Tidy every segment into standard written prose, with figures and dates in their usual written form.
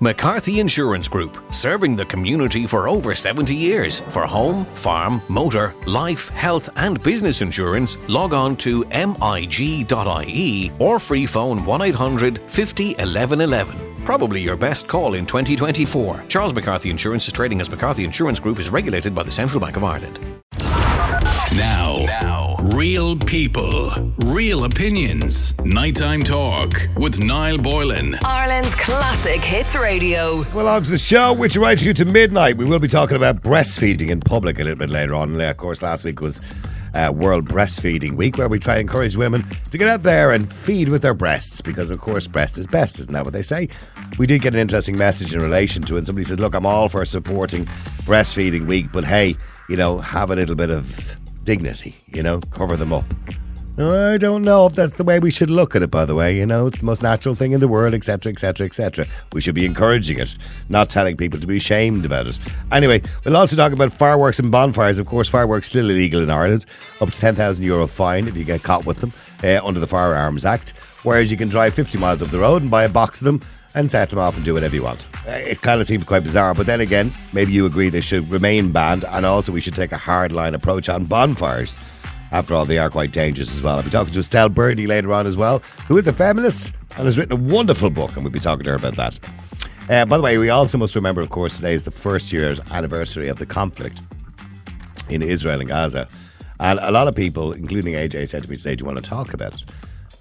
McCarthy Insurance Group, serving the community for over 70 years. For home, farm, motor, life, health and business insurance, log on to mig.ie or free phone 1800 50 11 11. Probably your best call in 2024. Charles McCarthy Insurance is trading as McCarthy Insurance Group, is regulated by the Central Bank of Ireland. Now, real people, real opinions. Nighttime Talk with Niall Boylan. Ireland's classic hits radio. Well, on to the show, which right you to midnight. We will be talking about breastfeeding in public a little bit later on. Of course, last week was World Breastfeeding Week, where we try to encourage women to get out there and feed with their breasts, because, of course, breast is best. Isn't that what they say? We did get an interesting message in relation to it. Somebody says, look, I'm all for supporting Breastfeeding Week, but hey, have a little bit of dignity, cover them up. I don't know if that's the way we should look at it, by the way. It's the most natural thing in the world, etc., etc., etc. We should be encouraging it, not telling people to be ashamed about it. Anyway, we'll also talk about fireworks and bonfires. Of course, fireworks still illegal in Ireland. Up to €10,000 fine if you get caught with them under the Firearms Act. Whereas you can drive 50 miles up the road and buy a box of them and set them off and do whatever you want. It kind of seems quite bizarre, but then again, maybe you agree they should remain banned, and also we should take a hardline approach on bonfires. After all, they are quite dangerous as well. I'll be talking to Estelle Birdie later on as well, who is a feminist and has written a wonderful book, and we'll be talking to her about that. By the way, we also must remember, of course, today is the first year's anniversary of the conflict in Israel and Gaza. And a lot of people, including AJ, said to me today, do you want to talk about it?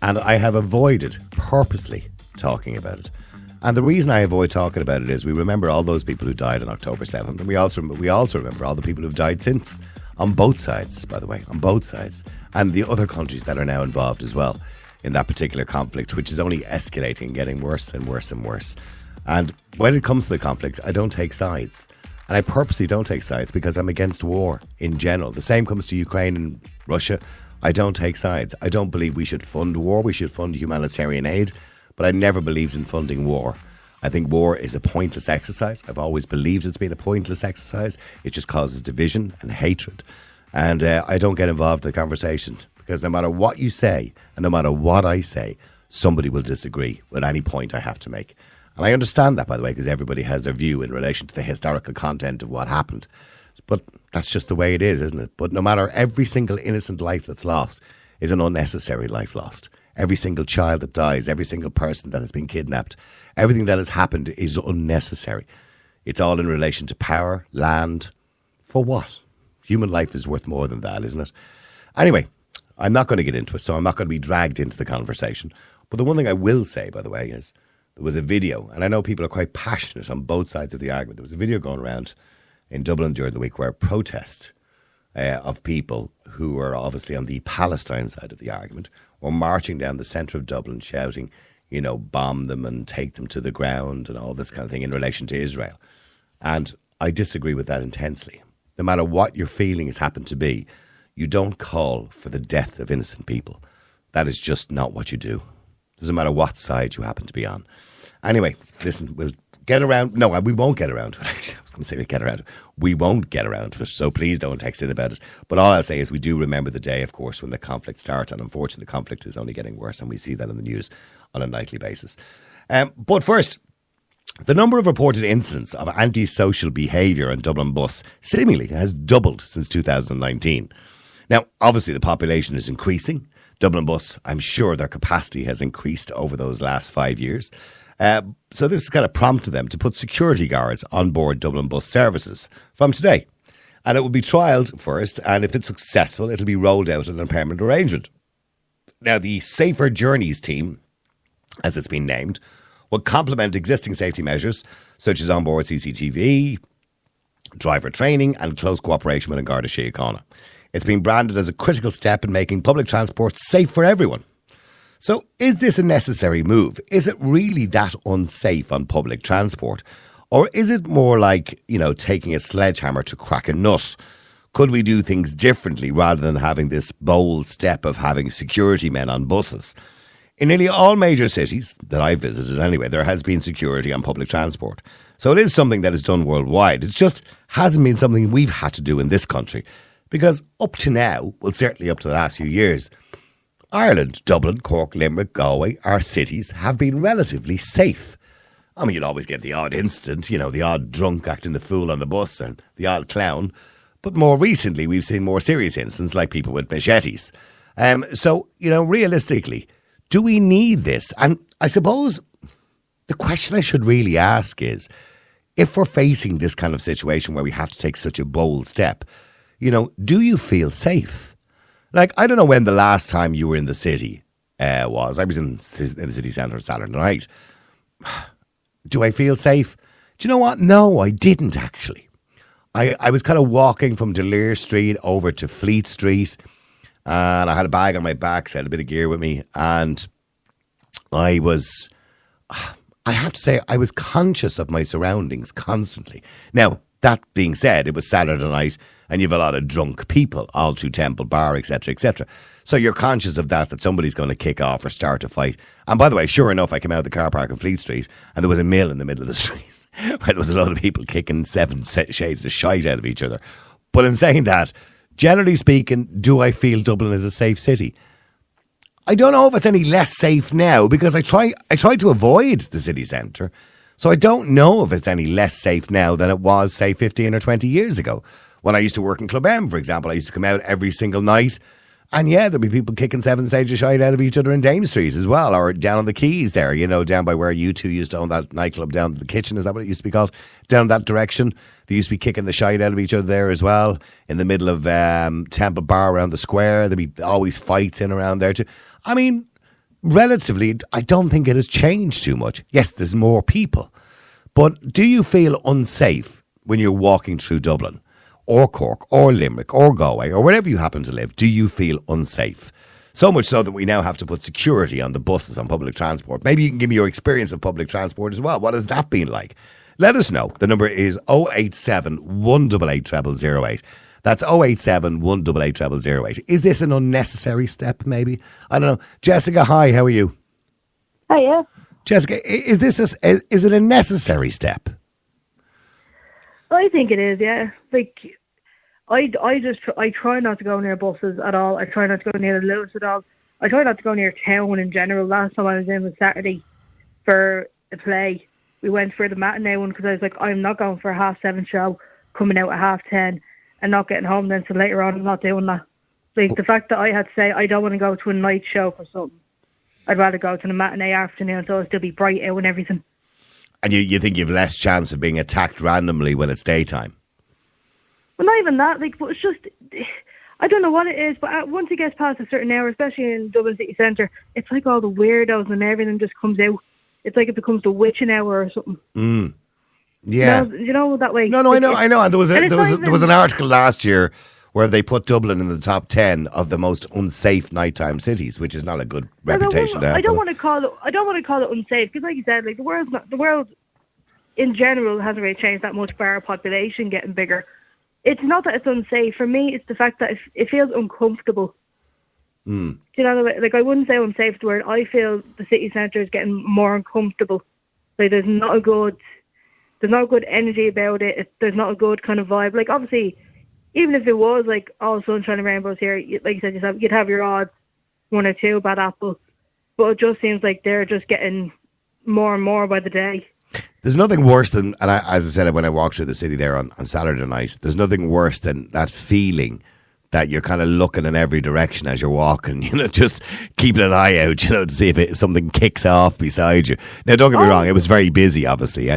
And I have avoided purposely talking about it. And the reason I avoid talking about it is we remember all those people who died on October 7th. And we also remember all the people who've died since. On both sides, by the way, on both sides. And the other countries that are now involved as well in that particular conflict, which is only escalating and getting worse and worse and worse. And when it comes to the conflict, I don't take sides. And I purposely don't take sides because I'm against war in general. The same comes to Ukraine and Russia. I don't take sides. I don't believe we should fund war. We should fund humanitarian aid. But I never believed in funding war. I think war is a pointless exercise. I've always believed it's been a pointless exercise. It just causes division and hatred. And I don't get involved in the conversation because no matter what you say and no matter what I say, somebody will disagree with any point I have to make. And I understand that, by the way, because everybody has their view in relation to the historical content of what happened. But that's just the way it is, isn't it? But no matter, every single innocent life that's lost is an unnecessary life lost. Every single child that dies, every single person that has been kidnapped, everything that has happened is unnecessary. It's all in relation to power, land. For what? Human life is worth more than that, isn't it? Anyway, I'm not going to get into it, so I'm not going to be dragged into the conversation. But the one thing I will say, by the way, is there was a video, and I know people are quite passionate on both sides of the argument. There was a video going around in Dublin during the week where a protest of people who were obviously on the Palestine side of the argument were marching down the centre of Dublin shouting, bomb them and take them to the ground and all this kind of thing in relation to Israel. And I disagree with that intensely. No matter what your feelings happen to be, you don't call for the death of innocent people. That is just not what you do. Doesn't matter what side you happen to be on. Anyway, listen, we'll get around. No, we won't get around to it. I was going to say we'll get around to it. We won't get around to it, so please don't text in about it. But all I'll say is we do remember the day, of course, when the conflict started. And unfortunately, the conflict is only getting worse, and we see that in the news on a nightly basis. But first, the number of reported incidents of antisocial behaviour on Dublin Bus seemingly has doubled since 2019. Now, obviously, the population is increasing. Dublin Bus, I'm sure their capacity has increased over those last 5 years. So this has kind of prompted them to put security guards on board Dublin Bus services from today. And it will be trialled first, and if it's successful, it'll be rolled out in a permanent arrangement. Now, the Safer Journeys team, as it's been named, will complement existing safety measures, such as onboard CCTV, driver training, and close cooperation with An Garda Síochána. It's been branded as a critical step in making public transport safe for everyone. So is this a necessary move? Is it really that unsafe on public transport? Or is it more like, taking a sledgehammer to crack a nut? Could we do things differently rather than having this bold step of having security men on buses? In nearly all major cities that I've visited anyway, there has been security on public transport. So it is something that is done worldwide. It just hasn't been something we've had to do in this country. Because up to now, well, certainly up to the last few years, Ireland, Dublin, Cork, Limerick, Galway, our cities have been relatively safe. I mean, you'd always get the odd incident, the odd drunk acting the fool on the bus and the odd clown. But more recently, we've seen more serious incidents like people with machetes. So, realistically, do we need this? And I suppose the question I should really ask is, if we're facing this kind of situation where we have to take such a bold step, do you feel safe? Like, I don't know when the last time you were in the city was. I was in the city centre on Saturday night. Do I feel safe? Do you know what? No, I didn't actually. I was kind of walking from Delir Street over to Fleet Street, and I had a bag on my back, so I had a bit of gear with me, and I have to say, I was conscious of my surroundings constantly. Now, that being said, it was Saturday night, and you have a lot of drunk people all through Temple Bar, etc., etc. So you're conscious of that somebody's going to kick off or start a fight. And by the way, sure enough, I came out of the car park on Fleet Street, and there was a mill in the middle of the street where there was a lot of people kicking 7 shades of shite out of each other. But in saying that, generally speaking, do I feel Dublin is a safe city? I don't know if it's any less safe now, because I try to avoid the city centre. So I don't know if it's any less safe now than it was, say, 15 or 20 years ago. When I used to work in Club M, for example, I used to come out every single night, and there'd be people kicking 7 shades of shite out of each other in Dame Street as well, or down on the quays there, down by where you two used to own that nightclub down the Kitchen, is that what it used to be called? Down that direction. They used to be kicking the shite out of each other there as well, in the middle of Temple Bar around the square. There'd be always fights in around there too. I mean, relatively, I don't think it has changed too much. Yes, there's more people. But do you feel unsafe when you're walking through Dublin or Cork or Limerick or Galway or wherever you happen to live? Do you feel unsafe? So much so that we now have to put security on the buses, on public transport. Maybe you can give me your experience of public transport as well. What has that been like? Let us know. The number is 087 188 0008. That's 087 188 0008. Is this an unnecessary step, maybe? I don't know. Jessica, hi, how are you? Hiya. Jessica, is it a necessary step? I think it is, yeah. Like, I try not to go near buses at all. I try not to go near the Lewis at all. I try not to go near town in general. Last time I was in was Saturday for a play. We went for the matinee one because I was like, I'm not going for a 7:30 show, coming out at 10:30 and not getting home then. So later on, I'm not doing that. Like, the fact that I had to say I don't want to go to a night show for something. I'd rather go to the matinee afternoon so it'll still be bright out and everything. And you think you've less chance of being attacked randomly when it's daytime? Well, not even that. Like, but it's just, I don't know what it is, but once it gets past a certain hour, especially in Dublin city centre, it's like all the weirdos and everything just comes out. It's like it becomes the witching hour or something. Yeah. You know that way. No, I know. And there was an article last year where they put Dublin in the top 10 of the most unsafe nighttime cities, which is not a good reputation to have. I don't want to call it unsafe because, like you said, like the world in general hasn't really changed that much by our population getting bigger. It's not that it's unsafe. For me, it's the fact that it feels uncomfortable. Do you know, like, I wouldn't say unsafe is the word. I feel the city centre is getting more uncomfortable. Like, there's not a good energy about it. There's not a good kind of vibe. Like, obviously, even if it was like all sunshine and rainbows here, like you said yourself, you'd have your odds, 1 or 2 bad apples. But it just seems like they're just getting more and more by the day. There's nothing worse than, and as I said, when I walked through the city there on Saturday night, there's nothing worse than that feeling that you're kind of looking in every direction as you're walking, just keeping an eye out, to see if something kicks off beside you. Now, don't get me wrong, it was very busy, obviously,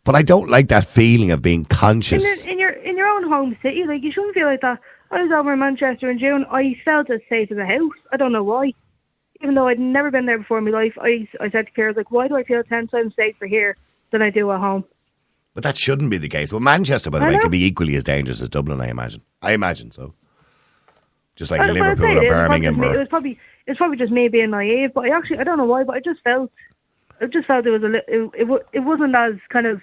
but I don't like that feeling of being conscious. In your own home city, like, you shouldn't feel like that. I was over in Manchester in June. I felt as safe as a house. I don't know why. Even though I'd never been there before in my life, I said to Kira, like, why do I feel 10 times safer here than I do at home? But that shouldn't be the case. Well, Manchester, by the way, could be equally as dangerous as Dublin, I imagine. I imagine so. Just like Liverpool or Birmingham. It was probably just me being naive, but I don't know why, but I just felt it was it wasn't as kind of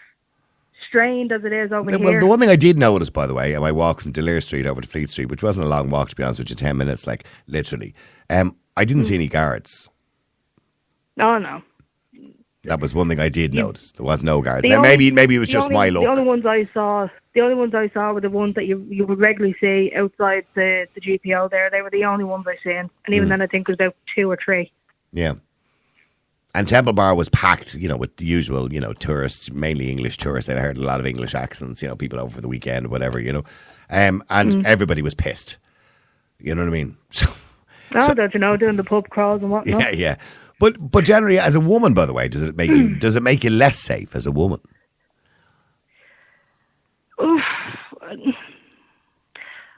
strained as it is over here. Well, the one thing I did notice, by the way, and I walked from Delir Street over to Fleet Street, which wasn't a long walk, to be honest with you, 10 minutes, like, literally. I didn't see any guards. No. That was one thing I did notice. There was no guards. Now, maybe it was just my luck. The only ones I saw were the ones that you would regularly see outside the GPO there. They were the only ones I seen. And even then, I think it was about 2 or 3. Yeah. And Temple Bar was packed, with the usual, tourists, mainly English tourists. I heard a lot of English accents, people over for the weekend, whatever, and everybody was pissed. You know what I mean? Don't you know, doing the pub crawls and whatnot. Yeah. But generally, as a woman, by the way, does it make you less safe as a woman? Oof.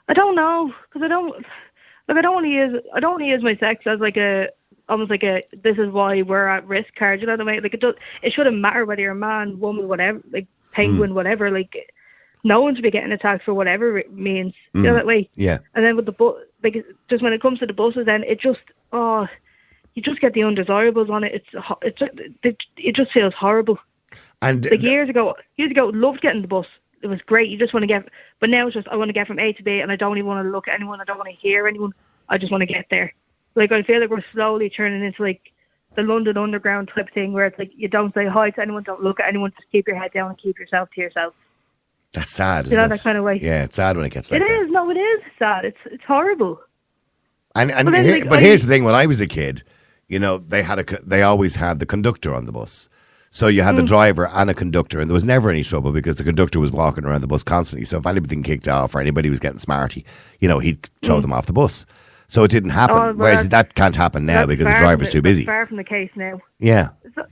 I don't know, because I don't want to use my sex as almost like a this is why we're at risk card. You know what I mean? Like it shouldn't matter whether you're a man, woman, whatever, like penguin, whatever. Like no one should be getting attacked for whatever it means. You know that way? Yeah. And then with the bus, like just when it comes to the buses, then it just you just get the undesirables on it. It just feels horrible. And like years ago, loved getting the bus. It was great. You just want to get, but now it's just I want to get from A to B, and I don't even want to look at anyone. I don't want to hear anyone. I just want to get there. Like I feel like we're slowly turning into like the London Underground type thing, where it's like you don't say hi to anyone, don't look at anyone, just keep your head down and keep yourself to yourself. That's sad, isn't it? That kind of way. Yeah, it's sad when it gets like that. It is. No, it is sad. It's horrible. But here's the thing: when I was a kid, they always had the conductor on the bus. So you had the driver and a conductor, and there was never any trouble because the conductor was walking around the bus constantly. So if anything kicked off or anybody was getting smarty, he'd throw them off the bus. So it didn't happen. Whereas that can't happen now because the driver's too busy. That's far from the case now. Yeah. So,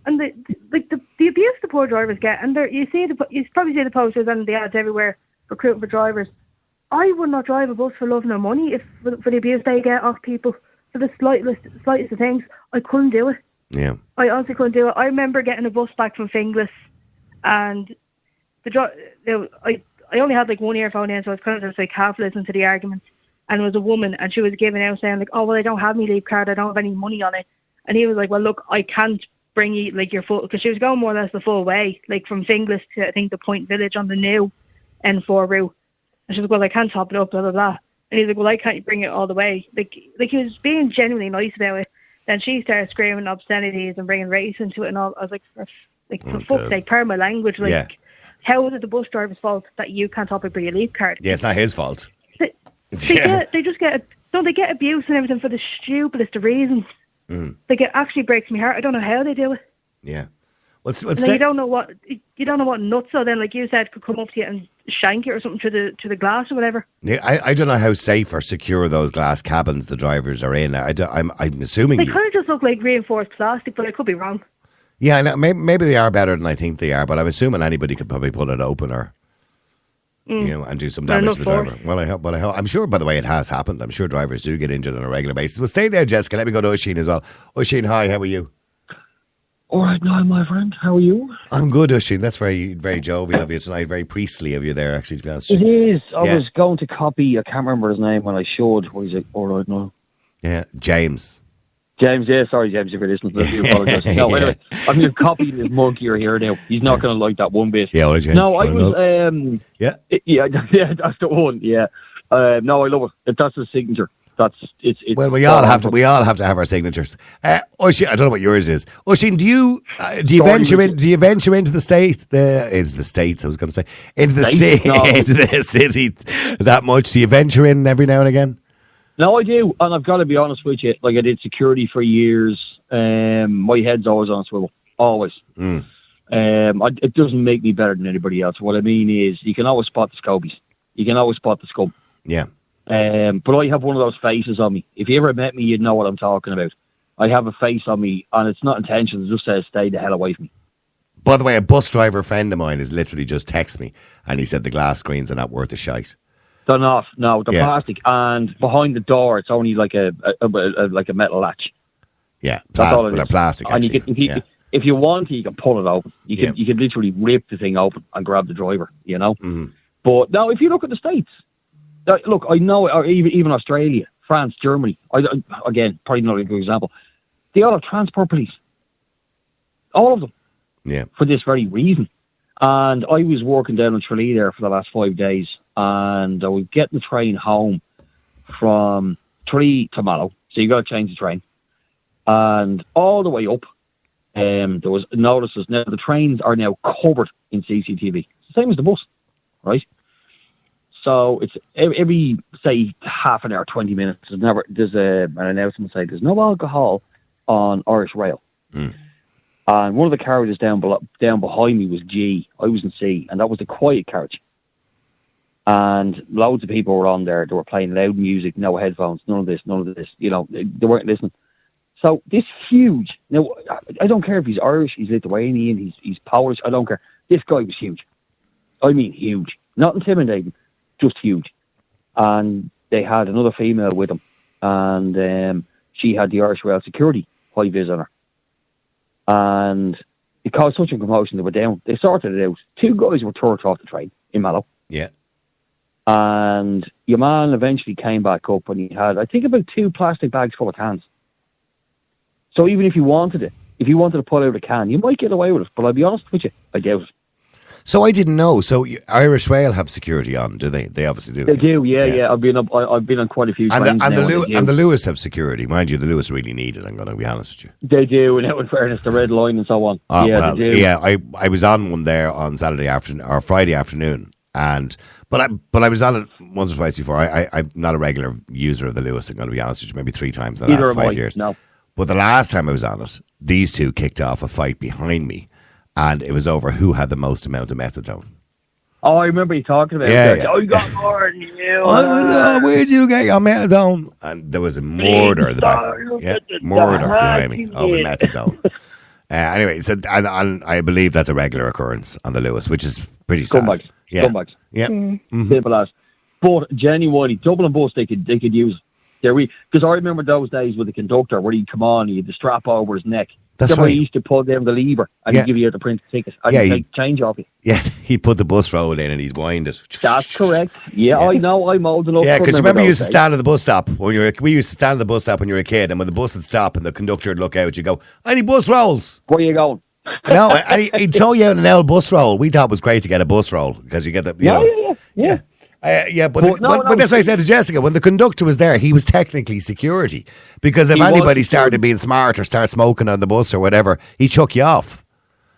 and the abuse the poor drivers get, and you probably see the posters and the ads everywhere recruiting for drivers. I would not drive a bus for love nor money if for the abuse they get off people for the slightest of things. I couldn't do it. Yeah. I honestly couldn't do it. I remember getting a bus back from Finglas, and I only had like one earphone in, so I was kind of just like half listening to the arguments. And it was a woman, and she was giving out saying like, "Oh well, I don't have my leave card. I don't have any money on it." And he was like, "Well, look, I can't bring you like your full," because she was going more or less the full way, like from Finglas to I think the Point Village on the new N4 route. And she was like, "Well, I can't top it up, blah blah blah." And he's like, "Well, I can't bring it all the way." Like he was being genuinely nice about it. Then she started screaming obscenities and bringing race into it and all. I was like, for fuck's sake, pardon my language. Like, how is it the bus driver's fault that you can't top it by your leave card? Yeah, it's not his fault. They just get abuse and everything for the stupidest of reasons. Like, it actually breaks my heart. I don't know how they do it. Yeah. You don't know what nutso then, like you said, could come up to you and shank you or something to the glass or whatever. Yeah, I don't know how safe or secure those glass cabins the drivers are in. I'm assuming they kind of just look like reinforced plastic, but I could be wrong. Yeah, I know, maybe they are better than I think they are, but I'm assuming anybody could probably pull it open or and do some damage to the driver. Well, I hope. I'm sure, by the way, it has happened. I'm sure drivers do get injured on a regular basis. Well, stay there, Jessica. Let me go to Oisin as well. Oisin, hi. How are you? All right, now, my friend. How are you? I'm good, Oisin. That's very, very jovial of you tonight. Very priestly of you there, actually, to be honest. It is. I was going to copy, I can't remember his name when I should. What is it? All right, now. Yeah, James. James, sorry, James, if you're listening to this, I apologise. No, anyway, I'm going to copy this monkey here now. He's not going to like that one bit. Yeah, well, James. No, I was, yeah, that's the one, yeah. No, I love it. That's the signature. It's well, we all have to have our signatures. Oisin, I don't know what yours is. Oisin, do you venture into the States? Into the States, I was going to say into the city that much. Do you venture in every now and again? No, I do, and I've got to be honest with you. Like, I did security for years. My head's always on a swivel, always. It doesn't make me better than anybody else. What I mean is, you can always spot the scobies. You can always spot the scum. Yeah. But I have one of those faces on me. If you ever met me, you'd know what I'm talking about. I have a face on me, and it's not intentional. It just says, "Stay the hell away from me." By the way, a bus driver friend of mine has literally just texted me, and he said the glass screens are not worth a shite. They're not. No, they're plastic, and behind the door, it's only like a metal latch. Yeah, they're plastic. And actually. if you want to, you can pull it open. You can literally rip the thing open and grab the driver. You know. Mm-hmm. But now, if you look at the States. Look, I know, or even Australia, France, Germany, again, probably not a good example, they all have transport police. All of them. Yeah. For this very reason. And I was working down in Tralee there for the last 5 days, and I was getting the train home from Tralee to Mallow, so you got to change the train. And all the way up, there was notices. Now, the trains are now covered in CCTV. It's the same as the bus, right? So it's every, say, half an hour, 20 minutes, there's an announcement saying there's no alcohol on Irish Rail. And one of the carriages down behind me was G. I was in C, and that was the quiet carriage. And loads of people were on there. They were playing loud music, no headphones, none of this. You know, they weren't listening. So this huge. Now, I don't care if he's Irish, he's Lithuanian, he's Polish. I don't care. This guy was huge. I mean, huge. Not intimidating, just huge. And they had another female with him, and she had the Irish Rail Security high vis on her. And it caused such a commotion, they were down. They sorted it out. 2 guys were turned off the train in Mallow. Yeah. And your man eventually came back up, and he had, I think, about 2 plastic bags full of cans. So even if you wanted to pull out a can, you might get away with it. But I'll be honest with you, I doubt it. So I didn't know. So Irish Rail have security on, do they? They obviously do. They do, yeah. I've been on quite a few trains and now, the Lewis have security. Mind you, the Lewis really need it, I'm going to be honest with you. They do, and in fairness, the Red Line and so on. Oh, yeah, well, they do. Yeah, I was on one there on Saturday afternoon or Friday afternoon, but I was on it once or twice before. I'm not a regular user of the Lewis, I'm going to be honest with you, maybe 3 times in the last 5 years. No. But the last time I was on it, these 2 kicked off a fight behind me, and it was over who had the most amount of methadone. Oh, I remember you talking about it. Oh, you got more than you. Where'd you get your methadone? And there was a murder in the back. Yeah, murder behind me of the methadone. Anyway, so and I believe that's a regular occurrence on the Lewis, which is pretty sad. Scumbags. Yeah. Simple as. But genuinely, Dublin bus they could use. Because I remember those days with the conductor where he'd come on, he had the strap over his neck. That's right. He used to pull down the lever and he'd give you the print ticket. And he'd take change off you. Yeah, he'd put the bus roll in and he'd wind it. That's correct. Yeah, I know. I'm old enough. Yeah, because remember you used to stand at the bus stop we used to stand at the bus stop when you were a kid, and when the bus would stop and the conductor would look out, you'd go, "I need bus rolls." Where are you going? No, and he'd show you out an L bus roll. We thought it was great to get a bus roll because you get the Yeah. But that's what I said to Jessica. When the conductor was there, he was technically security, because if anybody started being smart or start smoking on the bus or whatever, he'd chuck you off.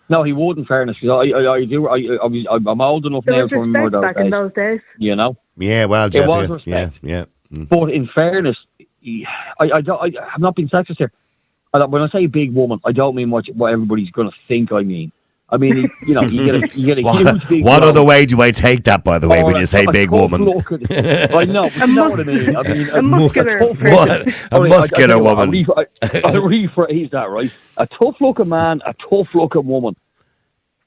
No, he would, in fairness. I'm old enough now to remember those back days. in those days. You know? Yeah, well, Jessica. It was respect. Yeah. But in fairness, I'm not being sexist here. When I say big woman, I don't mean what everybody's going to think I mean. I mean, you get a huge big What woman. other way do I take that, by the way, when you say big woman? I know, but you know what I mean. I mean, a muscular muscular woman. I'll rephrase that, right? A tough-looking man, a tough-looking woman.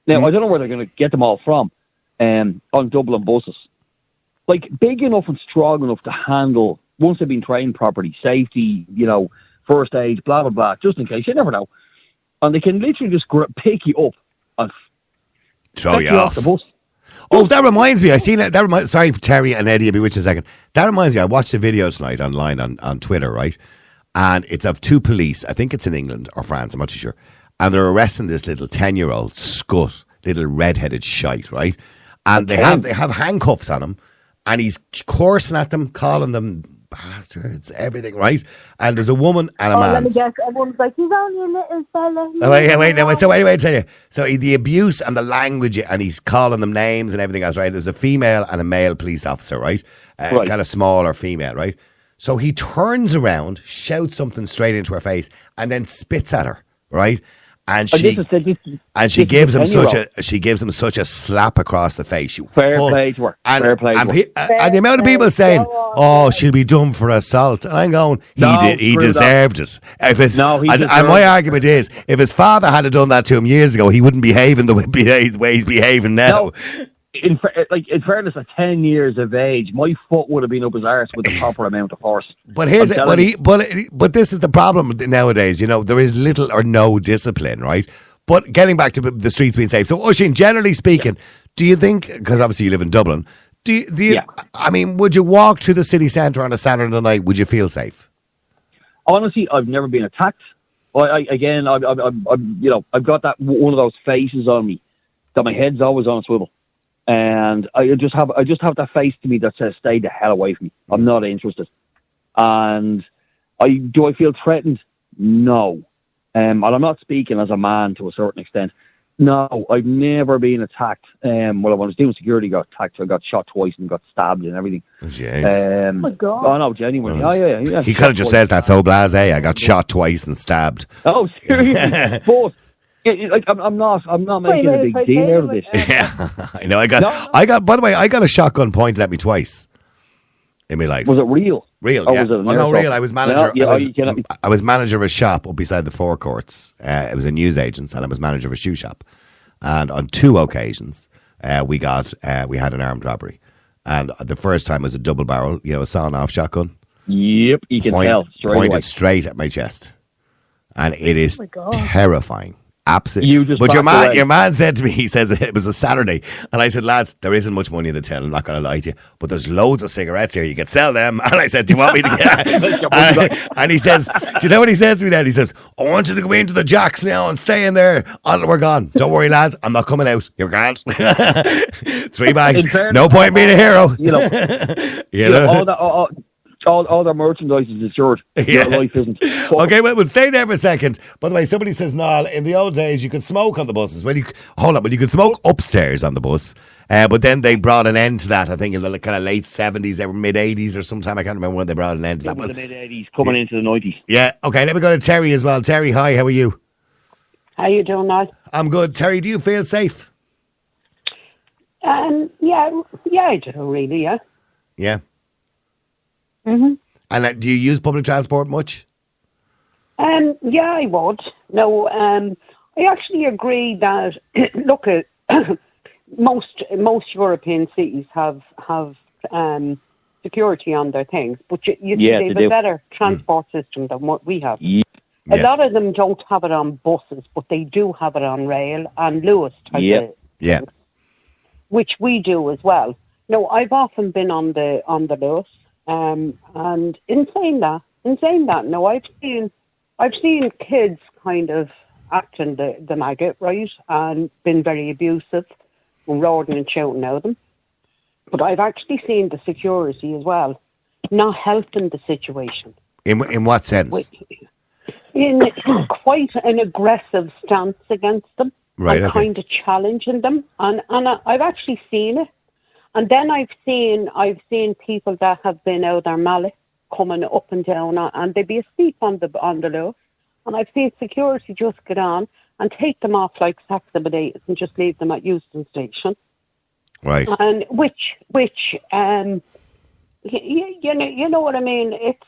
Now, I don't know where they're going to get them all from on Dublin buses. Like, big enough and strong enough to handle, once they've been trained properly, safety, first aid, blah, blah, blah, just in case. You never know. And they can literally just pick you up and throw you off the bus. Oh, that reminds me. I seen it. Sorry, Terry and Eddie, I'll be with you a second. That reminds me. I watched a video tonight online on Twitter, right? And it's of 2 police. I think it's in England or France. I'm not too sure. And they're arresting this little 10-year-old scut, little red-headed shite, right? And they have handcuffs on him, and he's coursing at them, calling them bastards, everything, right? And there's a woman and a man. Let me guess. Everyone's like, he's only a little fella. So anyway, I tell you. So the abuse and the language, and he's calling them names and everything else, right? There's a female and a male police officer, right? Kind of smaller female, right? So he turns around, shouts something straight into her face, and then spits at her, right? And she gives him such a slap across the face. Fair play to her. And the amount of people saying, "Oh, she'll be done for assault," and I'm going, he deserved it. My argument is, if his father had done that to him years ago, he wouldn't behave in the way he's behaving now. No. In fairness, at 10 years of age, my foot would have been up his arse with the proper amount of force. But here's it. But this is the problem nowadays. There is little or no discipline, right? But getting back to the streets being safe. So, Oisín, generally speaking, do you think? Because obviously you live in Dublin. Do you? I mean, would you walk through the city centre on a Saturday night? Would you feel safe? Honestly, I've never been attacked. I've got that one of those faces on me that my head's always on a swivel. And I just have that face to me that says, "Stay the hell away from me. I'm not interested." And do I feel threatened? No. And I'm not speaking as a man to a certain extent. No, I've never been attacked. When I was doing security, I got attacked. I got shot twice and got stabbed and everything. Oh my God! Oh no, genuinely. Yeah. He kind of just says that so blasé. I got shot twice and stabbed. Oh, seriously. But I'm not making a big deal out of this. Yeah, I know. I got. By the way, I got a shotgun pointed at me twice in my life. Was it real? Real, Or yeah. was it an Well, no, airsoft? real. I was manager. No, you cannot be- I was manager of a shop up beside the forecourts. It was a newsagents, and I was manager of a shoe shop. And on 2 occasions, we had an armed robbery. And the first time was a double barrel, a sawn-off shotgun. Yep, you can tell Pointed away. straight at my chest, and it is God. terrifying. Absolutely. You just But your backed away. man said to me, he says it was a Saturday, and I said, lads, there isn't much money in the till. I'm not going to lie to you, but there's loads of cigarettes here. You could sell them. And I said, do you want me to get? and he says, do you know what he says to me then? He says, I want you to go into the Jacks now and stay in there until we're gone. Don't worry, lads, I'm not coming out. You're grand. 3 bags. In fairness, No point being a hero. You know, You know? all that merchandise is insured. Yeah. Your life isn't. Okay, well, we'll stay there for a second. By the way, somebody says, Niall, in the old days, you could smoke on the buses. Well, you could smoke upstairs on the bus, but then they brought an end to that, I think, in the kind of late 70s or mid-80s or sometime. I can't remember when they brought an end to that. In the mid-80s, coming into the 90s. Yeah, okay, let me go to Terry as well. Terry, hi, how are you? How you doing, Niall? I'm good. Terry, do you feel safe? Yeah, I do, really, yeah. Yeah. Mm-hmm. And do you use public transport much? Yeah, I would. No, I actually agree that, look, most European cities have security on their things, but you see, Yeah, they have they a do. better transport system than what we have. Yeah. A lot of them don't have it on buses, but they do have it on rail and Lewis type Yeah. of Yeah. things, which we do as well. No, I've often been on the Lewis, and in saying that, no, I've seen kids kind of acting the maggot, right, and been very abusive and roaring and shouting at them. But I've actually seen the security as well not helping the situation. In what sense? In quite an aggressive stance against them, Right, and okay. kind of challenging them, and I've actually seen it. And then I've seen people that have been out their mallet coming up and down, and they'd be asleep on the roof, and I've seen security just get on and take them off like sacks of potatoes and just leave them at Euston Station. Right. And which you know what I mean? It's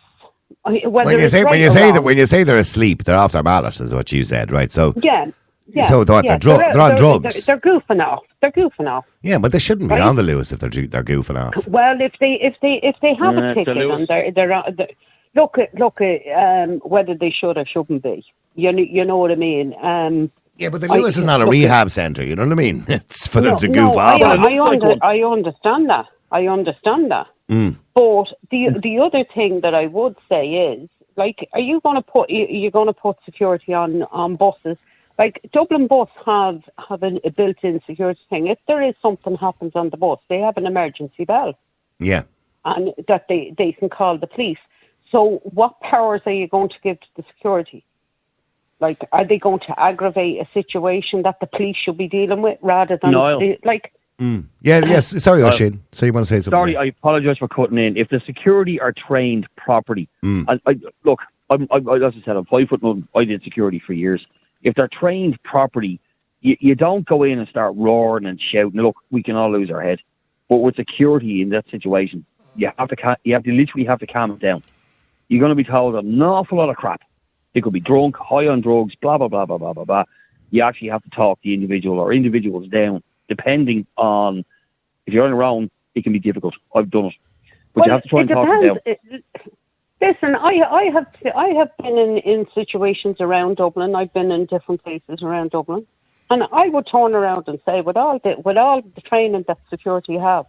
When you say they're asleep, they're off their mallet, is what you said, right? So yeah. So they're on drugs. They're goofing off. Yeah, but they shouldn't be Right. on the Lewis if they're goofing off. Well, if they have a ticket and they're look, whether they should or shouldn't be. You know what I mean? Yeah, but the Lewis is not a rehab centre. You know what I mean? It's for them to goof off. I understand that. But the other thing that I would say is, like, are you going to put security on buses? Like, Dublin Bus have a built-in security thing. If there is something happens on the bus, they have an emergency bell. Yeah. And that they can call the police. So what powers are you going to give to the security? Like, are they going to aggravate a situation that the police should be dealing with rather than Yes. Sorry, Oisin. So you want to say something? Sorry, I apologise for cutting in. If the security are trained properly, as I said, I'm 5'1". I did security for years. If they're trained properly, you don't go in and start roaring and shouting. Look, we can all lose our head. But with security in that situation, you literally have to calm it down. You're going to be told an awful lot of crap. They could be drunk, high on drugs, blah, blah, blah, blah, blah, blah, blah. You actually have to talk the individual or individuals down, depending on, if you're on your own, it can be difficult. I've done it. But you have to try and talk them down. Listen, I have been in situations around Dublin. I've been in different places around Dublin, and I would turn around and say, with all the training that security have,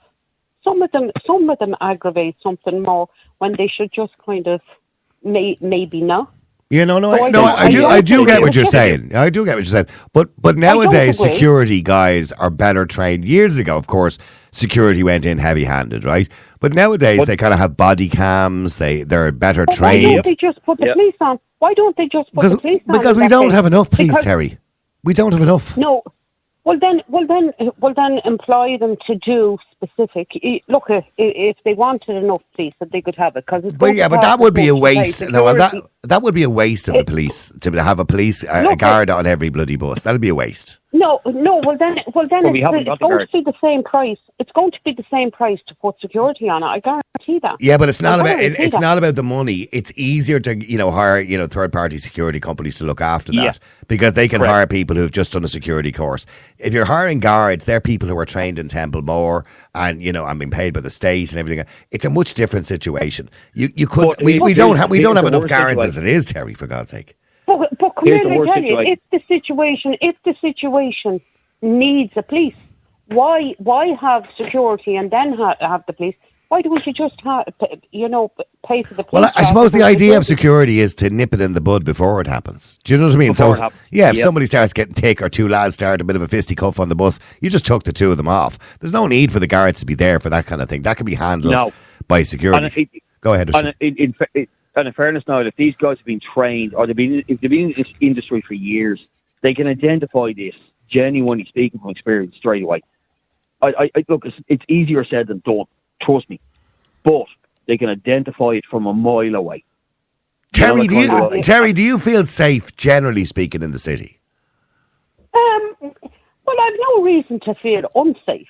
some of them aggravate something more when they should just kind of maybe not. Yeah, I do get what you're saying. I do get what you're saying. But nowadays, security guys are better trained. Years ago, of course, security went in heavy-handed, right? But nowadays, they kind of have body cams. They're better trained. Why don't they just put the police on? Why don't they just put the police on? Because we don't have enough police, Terry. We don't have enough. No, Well then, employ them to do specific. Look, if they wanted enough police, that they could have it. But that would be a waste. No, that would be a waste of the police to have a police a guard on every bloody bus. That'd be a waste. No. Well then, it's going to be the same price. It's going to be the same price to put security on it. I guarantee that. Yeah, but it's not about the money. It's easier to hire third party security companies to look after that because they can hire people who've just done a security course. If you're hiring guards, they're people who are trained in Templemore and being paid by the state and everything. It's a much different situation. We don't have enough guards as it is, Terry, for God's sake. But come here, let me tell you, if the situation needs a police, why have security and then have the police? Why don't you just pay for the police? Well, I suppose the idea of security is to nip it in the bud before it happens. Do you know what I mean? If somebody starts getting thick or two lads start a bit of a fisticuff on the bus, you just chuck the two of them off. There's no need for the guards to be there for that kind of thing. That can be handled by security. Go ahead, And in fairness now, if these guys have been trained or if they've been in this industry for years, they can identify this, genuinely speaking from experience, straight away. I look, it's easier said than done, trust me. But they can identify it from a mile away. Terry, do you feel safe, generally speaking, in the city? Well, I've no reason to feel unsafe.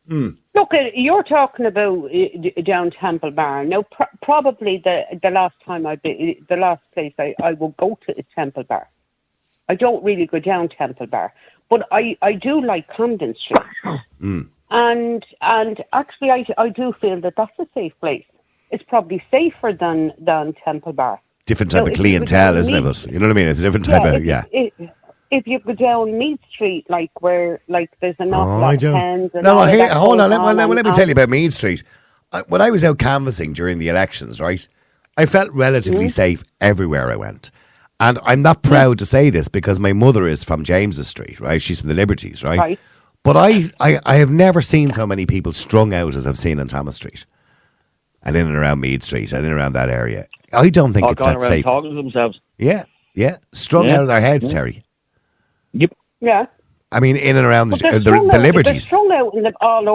Look, you're talking about down Temple Bar. Now, probably the last place I will go to is Temple Bar. I don't really go down Temple Bar, but I do like Camden Street. And actually, I do feel that that's a safe place. It's probably safer than Temple Bar. Different type of clientele, isn't it? You know what I mean? It's a different type of If you go down Meath Street, where there's an awful lot of pens. Hold on. Let me tell you about Meath Street. When I was out canvassing during the elections, right, I felt relatively safe everywhere I went. And I'm not proud to say this because my mother is from James's Street, right? She's from the Liberties, right? But I have never seen so many people strung out as I've seen on Thomas Street and in and around Meath Street and in and around that area. I don't think it's that safe. Talking to themselves. Yeah. Strung out of their heads, Terry. Yep. Yeah. I mean, in and around the Liberties. They're strung out all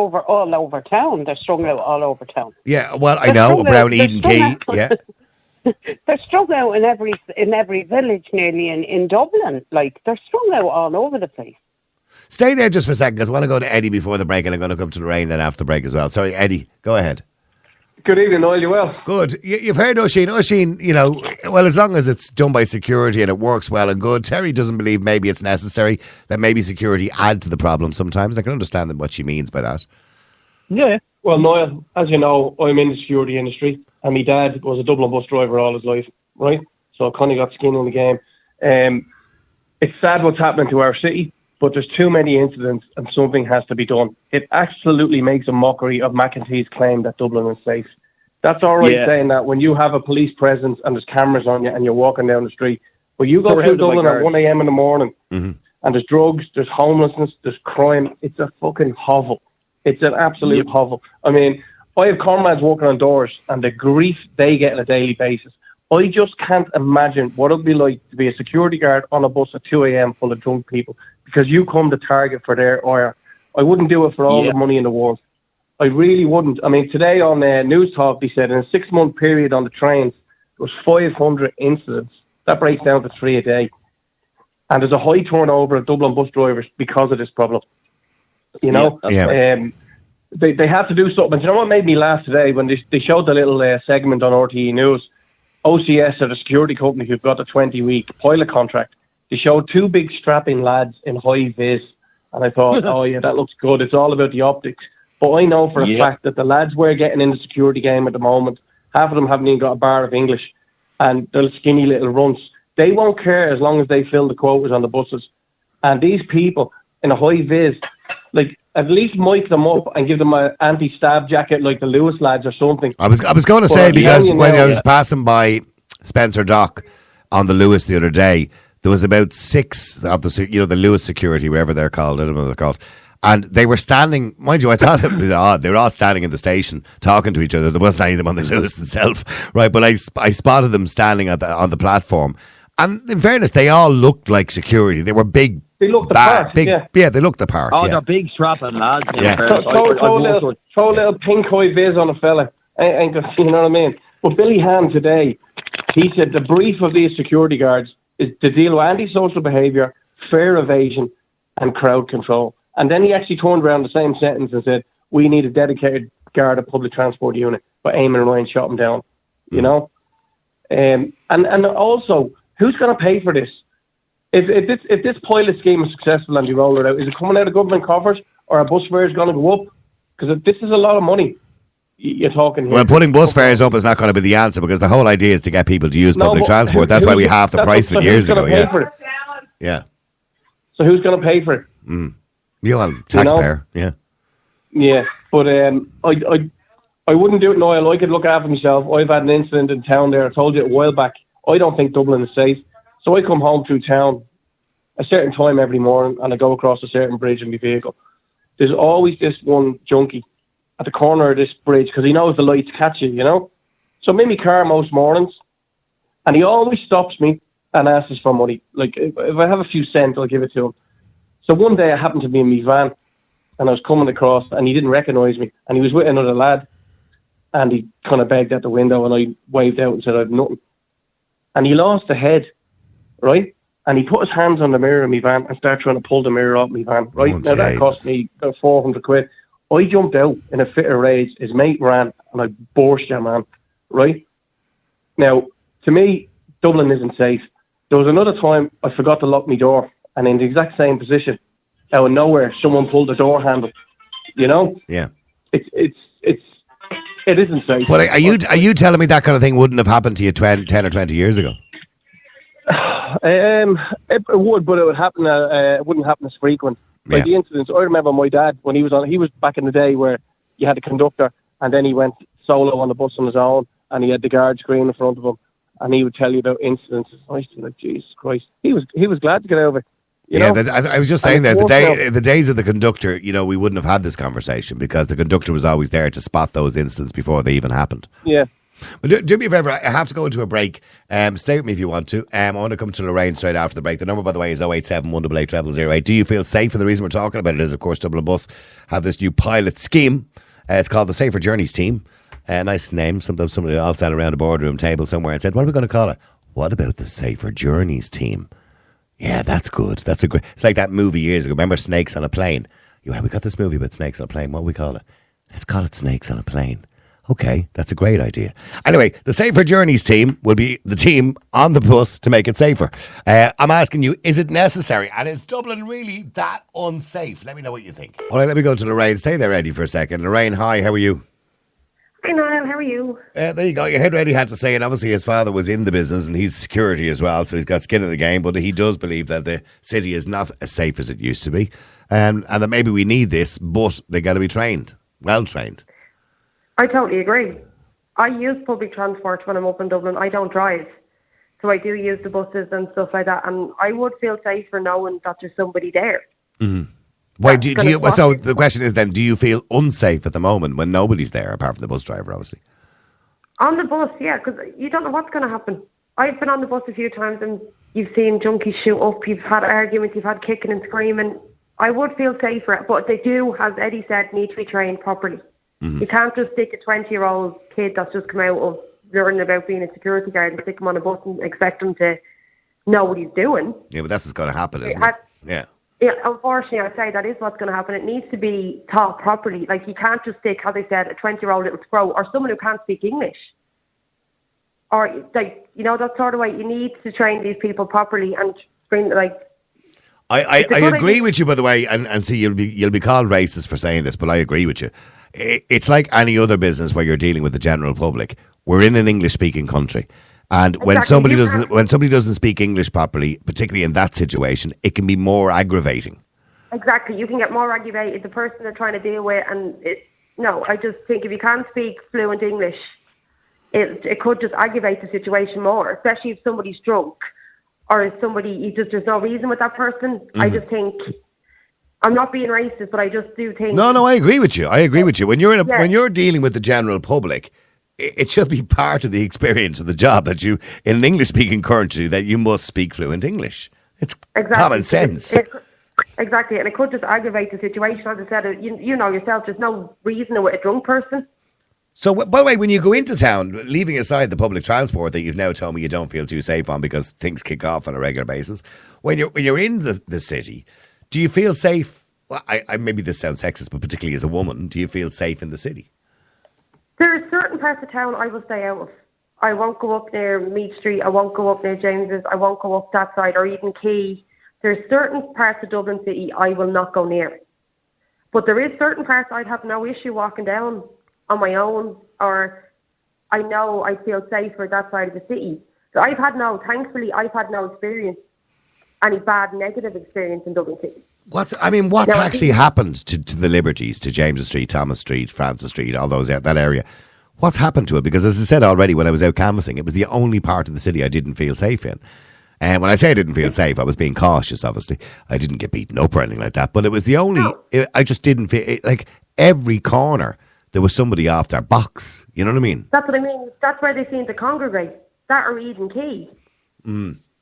over town. They're strung out all over town. Yeah, well, I know, around Eden Quay. Yeah. They're strung out in every village nearly in Dublin. They're strung out all over the place. Stay there just for a second, because I want to go to Eddie before the break, and I'm going to come to Lorraine then after the break as well. Sorry, Eddie, go ahead. Good evening, Noel. You well? Good. You've heard Oisín. Oisín, well, as long as it's done by security and it works well and good, Terry doesn't believe maybe it's necessary that maybe security add to the problem sometimes. I can understand what she means by that. Yeah. Well, Noel, as you know, I'm in the security industry, and my dad was a Dublin bus driver all his life, right? So I kind of got skin in the game. It's sad what's happening to our city, but there's too many incidents and something has to be done. It absolutely makes a mockery of McEntee's claim that Dublin is safe. That's all right saying that when you have a police presence and there's cameras on you and you're walking down the street, but you go through Dublin at 1 a.m. in the morning and there's drugs, there's homelessness, there's crime. It's a fucking hovel. It's an absolute hovel. I mean, I have comrades working on doors and the grief they get on a daily basis. I just can't imagine what it would be like to be a security guard on a bus at 2 a.m. full of drunk people because you come to target for their ire. I wouldn't do it for all the money in the world. I really wouldn't. I mean, today on News Talk, they said in a 6-month period on the trains, there was 500 incidents. That breaks down to 3 a day. And there's a high turnover of Dublin bus drivers because of this problem. You know? They have to do something. And you know what made me laugh today? When they showed the little segment on RTE News, OCS are the security company who've got a 20-week pilot contract. They showed 2 big strapping lads in high vis. And I thought, oh yeah, that looks good. It's all about the optics. But I know for a fact that the lads we're getting in the security game at the moment, half of them haven't even got a bar of English. And they're skinny little runts. They won't care as long as they fill the quotas on the buses. And these people in a high vis, at least mic them up and give them an anti-stab jacket like the Lewis lads or something. I was going to say, because when I was passing by Spencer Dock on the Lewis the other day, there was about 6 of the Lewis security, wherever they're called, I don't know what they're called. And they were standing, mind you, I thought it was odd. They were all standing in the station talking to each other. There wasn't any of them on the Lewis itself, right? But I spotted them standing on the platform. And in fairness, they all looked like security. They were big. They looked the part, big, yeah. they looked the part. Oh, yeah. they're big strapping lads. Yeah. Throw a little pink high vis on a fella. Ain't gonna, you know what I mean? But Billy Ham today, he said the brief of these security guards is to deal with antisocial behaviour, fare evasion, and crowd control. And then he actually turned around the same sentence and said, we need a dedicated guard of public transport unit. But Eamon and Ryan shot him down, you know? And also, who's going to pay for this? If this pilot scheme is successful and you roll it out, is it coming out of government coffers or are bus fares going to go up? Because this is a lot of money you're talking here. Well, putting bus fares up is not going to be the answer because the whole idea is to get people to use public transport. That's why we halved the price of it years ago. Yeah. So who's going to pay for it? Well, taxpayer. Yeah. Yeah, but I wouldn't do it, Noel. I could look after myself. I've had an incident in town there. I told you a while back. I don't think Dublin is safe. So I come home through town a certain time every morning and I go across a certain bridge in my vehicle. There's always this one junkie at the corner of this bridge because he knows the lights catch you, you know? So I'm in my car most mornings and he always stops me and asks us for money. Like, if I have a few cents, I'll give it to him. So one day I happened to be in my van and I was coming across and he didn't recognise me and he was with another lad and he kind of begged at the window and I waved out and said I've nothing. And he lost the head, right? And he put his hands on the mirror of my van and started trying to pull the mirror off my van, right? Now that cost me about 400 quid. I jumped out in a fit of rage. His mate ran and I burst him, man, right? Now, to me, Dublin isn't safe. There was another time I forgot to lock my door and in the exact same position, out of nowhere, someone pulled the door handle. You know? Yeah. It isn't safe. But are you telling me that kind of thing wouldn't have happened to you 10 or 20 years ago? It would, but it would happen. It wouldn't happen as frequent. Like the incidents, I remember my dad when he was back in the day where you had a conductor and then he went solo on the bus on his own and he had the guard screen in front of him and he would tell you about incidents. I used to be like, Jesus Christ. He was glad to get over. I was just saying that the days of the conductor, you know, we wouldn't have had this conversation because the conductor was always there to spot those incidents before they even happened. Yeah. Well, do me a favour, I have to go into a break. Stay with me if you want to. I want to come to Lorraine straight after the break. The number, by the way, is 087 188 0008. Do you feel safe? And the reason we're talking about it is, of course, Dublin Bus have this new pilot scheme. It's called the Safer Journeys Team. Nice name. Sometimes somebody all sat around a boardroom table somewhere and said, what are we going to call it? What about the Safer Journeys Team? Yeah, that's good. That's a great. It's like that movie years ago. Remember Snakes on a Plane? We got this movie about snakes on a plane. What do we call it? Let's call it Snakes on a Plane. Okay, that's a great idea. Anyway, the Safer Journeys team will be the team on the bus to make it safer. I'm asking you, is it necessary? And is Dublin really that unsafe? Let me know what you think. All right, let me go to Lorraine. Stay there, Eddie, for a second. Lorraine, hi, how are you? Hi, Niall, how are you? There you go. Your head ready had to say, and obviously his father was in the business and he's security as well, so he's got skin in the game, but he does believe that the city is not as safe as it used to be, and that maybe we need this, but they got to be trained, well trained. I totally agree. I use public transport when I'm up in Dublin. I don't drive, so I do use the buses and stuff like that, and I would feel safer knowing that there's somebody there. Mm-hmm. Why do you? So the question is then: do you feel unsafe at the moment when nobody's there, apart from the bus driver, obviously? On the bus, yeah, because you don't know what's going to happen. I've been on the bus a few times, and you've seen junkies shoot up. You've had arguments. You've had kicking and screaming. I would feel safer, but they do, as Eddie said, need to be trained properly. Mm-hmm. You can't just stick a 20-year-old kid that's just come out of learning about being a security guard and stick him on a bus and expect him to know what he's doing. Yeah, but that's what's going to happen, isn't it? Yeah. Yeah, unfortunately, I'd say that is what's going to happen. It needs to be taught properly. Like, you can't just stick, as I said, a 20-year-old little scroll or someone who can't speak English. Or, like, you know, that sort of way. You need to train these people properly and bring, like... I agree with you, by the way, and see, you'll be called racist for saying this, but I agree with you. It's like any other business where you're dealing with the general public. We're in an English-speaking country. And when somebody doesn't speak English properly, particularly in that situation, it can be more aggravating. Exactly, you can get more aggravated. The person they're trying to deal with, and I just think if you can't speak fluent English, it could just aggravate the situation more, especially if somebody's drunk or if there's no reason with that person. Mm-hmm. I just think, I'm not being racist, but I just do think. No, I agree with you. When you're when you're dealing with the general public, it should be part of the experience of the job that you, in an English-speaking country, that you must speak fluent English. It's common sense. Exactly, and it could just aggravate the situation. As I said, you know yourself, there's no reason with a drunk person. So, by the way, when you go into town, leaving aside the public transport that you've now told me you don't feel too safe on because things kick off on a regular basis, when you're in the city, do you feel safe? Well, I maybe this sounds sexist, but particularly as a woman, do you feel safe in the city? There are certain parts of town I will stay out of. I won't go up near Meath Street. I won't go up near James's. I won't go up that side or even Quay. There's certain parts of Dublin City I will not go near. But there is certain parts I'd have no issue walking down on my own, or I know I feel safer that side of the city. So thankfully I've had no experience, any bad negative experience in Dublin City. What's actually happened to the Liberties, to James Street, Thomas Street, Francis Street, all those that area? What's happened to it? Because as I said already, when I was out canvassing, it was the only part of the city I didn't feel safe in. And when I say I didn't feel safe, I was being cautious, obviously. I didn't get beaten up or anything like that. But it was the only... No. I just didn't feel... like, every corner, there was somebody off their box. You know what I mean? That's what I mean. That's where they seem to congregate. That or Eden Quay.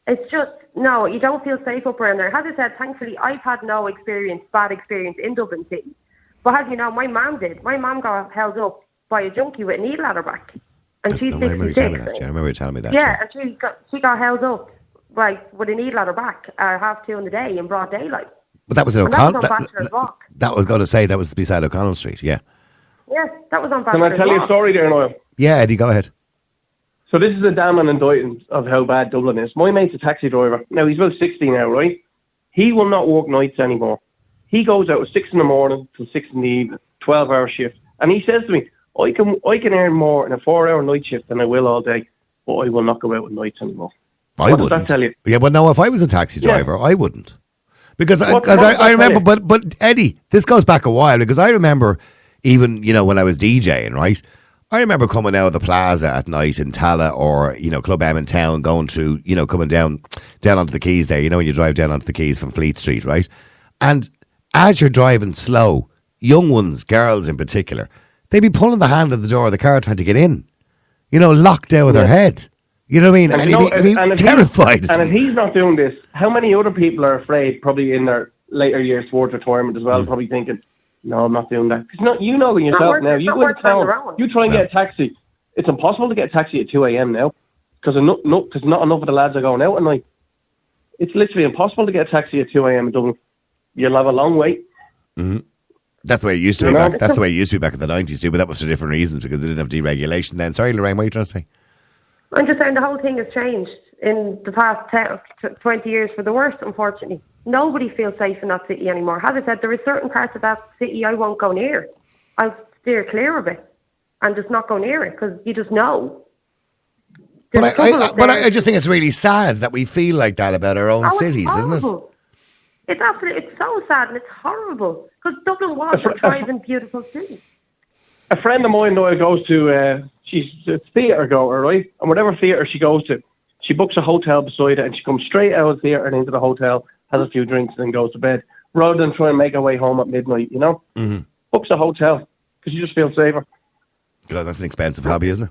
It's just... No, you don't feel safe up around there. As I said, thankfully, I've had no bad experience in Dublin City. But as you know, my mum did. My mum got held up by a junkie with a needle at her back. And she's 66. I remember you telling me that. Yeah, and she got held up with a needle at her back at 2:30 in the day in broad daylight. But that was in O'Connell. That was going to say that was beside O'Connell Street, yeah. Yes, that was on Bachelor's Can I tell you a story there, Noel? Yeah, Eddie, go ahead. So this is a damning indictment of how bad Dublin is. My mate's a taxi driver. Now, he's about 60 now, right? He will not work nights anymore. He goes out at 6 in the morning till 6 in the evening, 12-hour shift. And he says to me, I can earn more in a 4-hour night shift than I will all day, but I will not go out at nights anymore. What does that tell you? Yeah, but no, if I was a taxi driver, I wouldn't. Because I remember, but Eddie, this goes back a while, because I remember even, when I was DJing, right? I remember coming out of the plaza at night in Tala or, Club M in town, going through, coming down onto the quays there, when you drive down onto the quays from Fleet Street, right? And as you're driving slow, young ones, girls in particular, they'd be pulling the hand of the door of the car trying to get in, locked out of their head. You know what I mean? And he'd be terrified. And if he's not doing this, how many other people are afraid, probably in their later years towards retirement as well, probably thinking, no, I'm not doing that. Because you know yourself now, you go into town, you try and get a taxi. It's impossible to get a taxi at 2 a.m. now because not enough of the lads are going out at night. It's literally impossible to get a taxi at 2 a.m. in Dublin. You'll have a long wait. Mm-hmm. That's the way it used to be back. That's the way it used to be back in the 90s too, but that was for different reasons because they didn't have deregulation then. Sorry, Lorraine, what are you trying to say? I'm just saying the whole thing has changed in the past 20 years for the worse, unfortunately. Nobody feels safe in that city anymore. As I said, there are certain parts of that city I won't go near. I'll steer clear of it and just not go near it because you just know. But I just think it's really sad that we feel like that about our own cities, isn't it? It's so sad and it's horrible because Dublin was a thriving, beautiful city. A friend of mine goes to, she's a theatre goer, right? And whatever theatre she goes to, she books a hotel beside it and she comes straight out of the theatre and into the hotel, has a few drinks and then goes to bed, rather than try and make her way home at midnight, Mm-hmm. Books a hotel because you just feel safer. God, that's an expensive hobby, isn't it?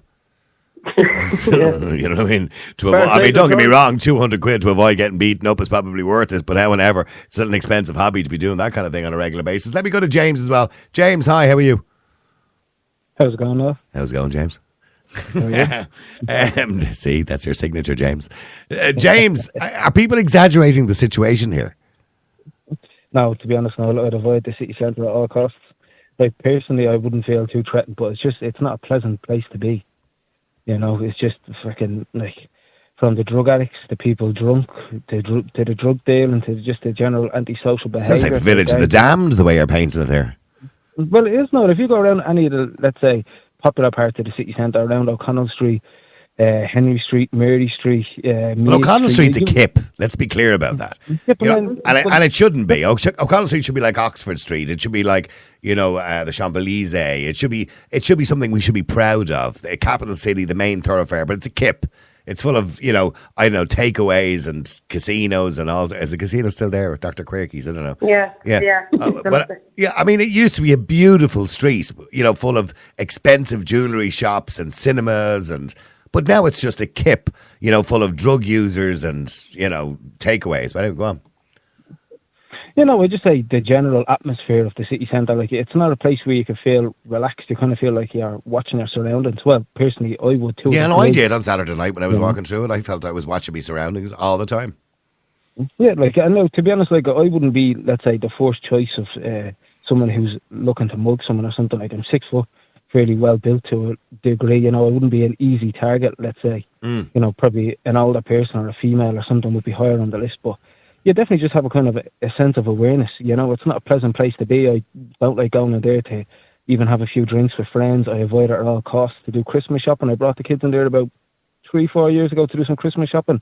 You know what I mean? Don't get me wrong, 200 quid to avoid getting beaten up is probably worth it, but however, it's still an expensive hobby to be doing that kind of thing on a regular basis. Let me go to James as well. James, hi, how are you? How's it going, Noel? How's it going, James? See, that's your signature, James. James, are people exaggerating the situation here? No, to be honest, no, I'd avoid the city centre at all costs. Like, personally, I wouldn't feel too threatened, but it's not a pleasant place to be. It's just freaking, from the drug addicts, to people drunk, to the drug deal, and to just the general antisocial behaviour. Sounds like the village of the damned, the way you're painting it there. Well, it is not. If you go around any of the, let's say, popular parts of the city centre, around O'Connell Street, Henry Street, Mary Street, O'Connell Street's a kip. Let's be clear about that. And it shouldn't be. O'Connell Street should be like Oxford Street. It should be like the Champs-Élysées. It should be something we should be proud of. The capital city, the main thoroughfare. But it's a kip. It's full of, I don't know, takeaways and casinos and all. Is the casino still there with Dr. Quirky's? I don't know. Yeah. I mean, it used to be a beautiful street, full of expensive jewellery shops and cinemas but now it's just a kip, full of drug users and, takeaways. But anyway, go on. I just say the general atmosphere of the city centre, like, it's not a place where you can feel relaxed. You kind of feel like you're watching your surroundings. Well, personally, I would too. Yeah, no, I did on Saturday night when I was walking through it. I felt I was watching my surroundings all the time. Yeah, like, I know, to be honest, like, I wouldn't be, let's say, the first choice of someone who's looking to mug someone or something. Like, I'm 6 foot, fairly well built to a degree. I wouldn't be an easy target, let's say. Probably an older person or a female or something would be higher on the list, but you definitely just have a kind of a sense of awareness. It's not a pleasant place to be. I don't like going in there to even have a few drinks with friends. I avoid it at all costs. To do Christmas shopping, I brought the kids in there about 3-4 years ago to do some Christmas shopping.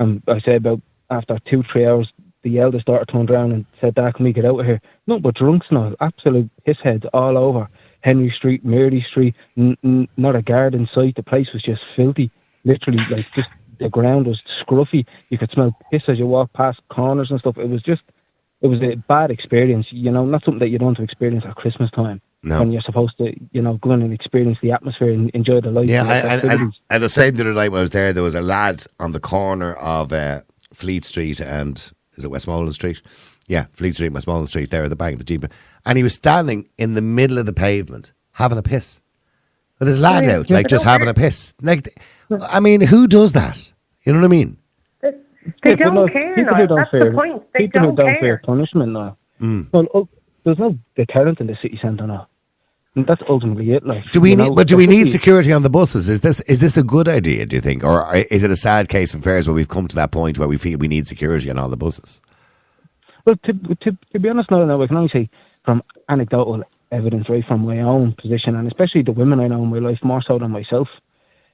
And I say about after 2-3 hours, the eldest daughter turned around and said, "Dad, can we get out of here?" No, but drunks now, absolute pissheads all over. Henry Street, Mearley Street, not a guard in sight. The place was just filthy. Literally, like, just the ground was scruffy. You could smell piss as you walk past corners and stuff. It was a bad experience, not something that you don't want to experience at Christmas time. No. When you're supposed to, go in and experience the atmosphere and enjoy the life. Yeah, and the same the other night when I was there was a lad on the corner of Fleet Street and, is it Westmoreland Street? Yeah, Fleet Street and Westmoreland Street, there at the bank, the Jeep. And he was standing in the middle of the pavement having a piss. With his lad out, like, just having a piss. Like, I mean, who does that? You know what I mean? They don't care now. That's the point. People who don't fear punishment now. Well, there's no deterrent in the city centre now. And that's ultimately it. Like, do we need security on the buses? Is this a good idea, do you think? Or is it a sad case of affairs where we've come to that point where we feel we need security on all the buses? Well, to be honest now, I can only say from anecdotal evidence, right, from my own position, and especially the women I know in my life, more so than myself.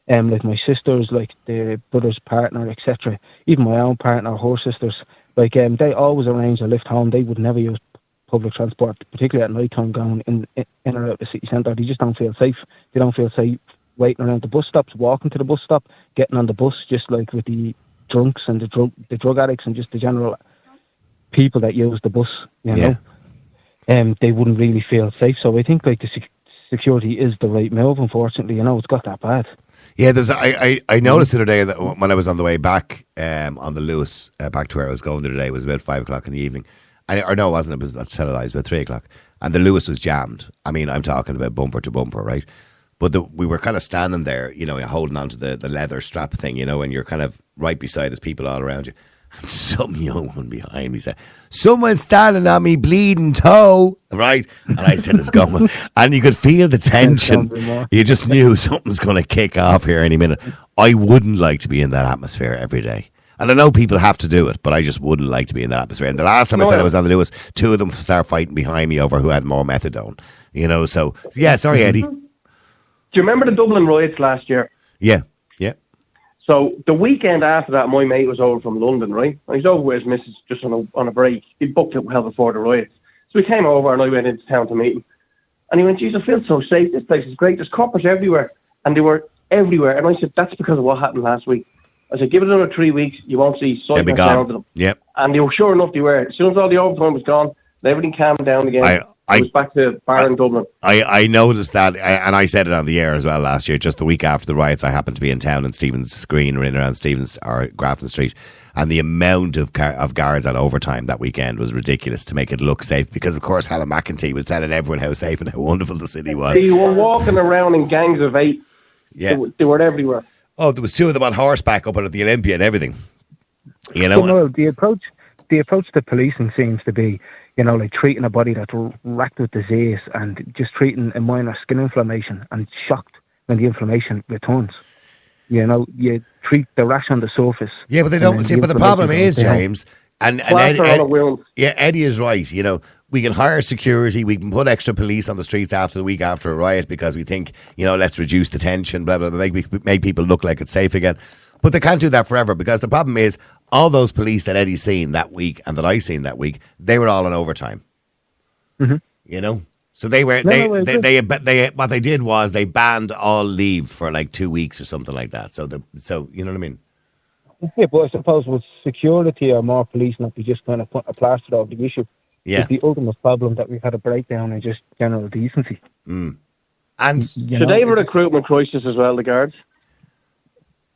Like my sisters, like the brother's partner, etc. Even my own partner, her sisters, like, they always arrange a lift home. They would never use public transport, particularly at night time, going in or out of the city centre. They just don't feel safe. They don't feel safe waiting around the bus stops, walking to the bus stop, getting on the bus, just like with the drunks and the drug addicts and just the general people that use the bus, know. They wouldn't really feel safe. So I think, like, the security is the right move, unfortunately. It's got that bad. Yeah, I noticed the other day that when I was on the way back on the Lewis, back to where I was going the other day, it was about 5 o'clock in the evening. Or no, it wasn't. It was televised about 3 o'clock. And the Lewis was jammed. I mean, I'm talking about bumper to bumper, right? But we were kind of standing there, holding onto the leather strap thing, and you're kind of right beside there's people all around you. And some young one behind me said, "Someone's standing on me bleeding toe," right? And I said, "It's going." And you could feel the tension. You just knew something's going to kick off here any minute. I wouldn't like to be in that atmosphere every day. And I know people have to do it, but I just wouldn't like to be in that atmosphere. And the last time I said I was on the Lewis, 2 of them started fighting behind me over who had more methadone. So, yeah, sorry, Eddie. Do you remember the Dublin riots last year? Yeah. So the weekend after that, my mate was over from London, right? And he's over with his missus just on a break. He booked it well before the riots. So we came over and I went into town to meet him. And he went, "Geez, I feel so safe. This place is great. There's coppers everywhere." And they were everywhere. And I said, "That's because of what happened last week." I said, "Give it another 3 weeks. You won't see sight and sound of them." Yep. And they were, sure enough, they were. As soon as all the overtime was gone, and everything calmed down again. I was back to bar in Dublin. I noticed that, and I said it on the air as well last year, just the week after the riots. I happened to be in town in Stephen's Green or in around Stephen's or Grafton Street, and the amount of guards on overtime that weekend was ridiculous to make it look safe, because of course Helen McEntee was telling everyone how safe and how wonderful the city was. They were walking around in gangs of 8. Yeah. They were everywhere. Oh, there was 2 of them on horseback up at the Olympia and everything. The approach to policing seems to be, like treating a body that's racked with disease and just treating a minor skin inflammation and shocked when the inflammation returns. You treat the rash on the surface. Yeah, but they don't see. But the problem is, James, and Eddie is right. We can hire security, we can put extra police on the streets after the week after a riot because we think, let's reduce the tension, blah blah blah, make people look like it's safe again. But they can't do that forever, because the problem is all those police that Eddie's seen that week and that I seen that week, they were all in overtime. Mm-hmm. So they were No, they what they did was they banned all leave for like 2 weeks or something like that. So you know what I mean? Yeah, but I suppose with security or more police, not be just kind of put a plaster over the issue. Yeah. It's the ultimate problem that we've had a breakdown in just general decency. Mm. And should they have a recruitment crisis as well, the guards?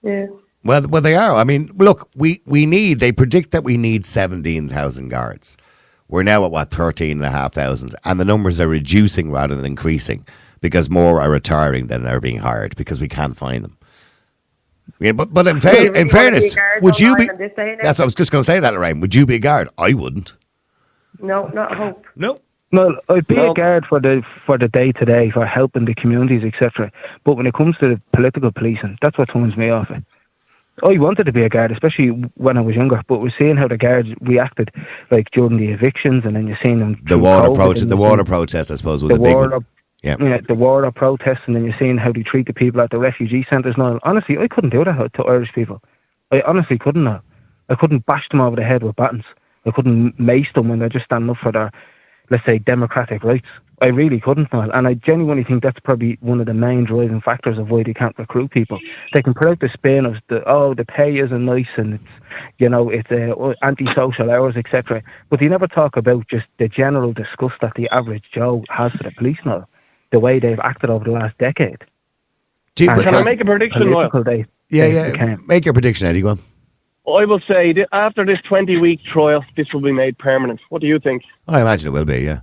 Yeah. Well, they are. I mean, look, they predict that we need 17,000 guards. We're now at, 13,500, and the numbers are reducing rather than increasing because more are retiring than are being hired because we can't find them. Yeah, but in fairness, would you be? That's what I was just going to say that, Lorraine. Would you be a guard? I wouldn't. No, not a hope. No. Well, I'd be a guard for the day-to-day, for helping the communities, etc. But when it comes to the political policing, that's what turns me off. I wanted to be a guard, especially when I was younger, but we're seeing how the guards reacted, like during the evictions, and then you're seeing them. The water protest, I suppose, was a big one. Yeah, the water protests, and then you're seeing how they treat the people at the refugee centres now. Honestly, I couldn't do that to Irish people. I honestly couldn't now. I couldn't bash them over the head with batons. I couldn't mace them when they're just standing up for their, let's say, democratic rights. I really couldn't now. And I genuinely think that's probably one of the main driving factors of why they can't recruit people. They can put out the spin of the pay isn't nice and it's anti-social hours, etc. But they never talk about just the general disgust that the average Joe has for the police now, the way they've acted over the last decade. Can I make a prediction, Noel? Yeah. Make your prediction, Eddie. Go on. I will say that after this 20-week trial, this will be made permanent. What do you think? I imagine it will be, yeah.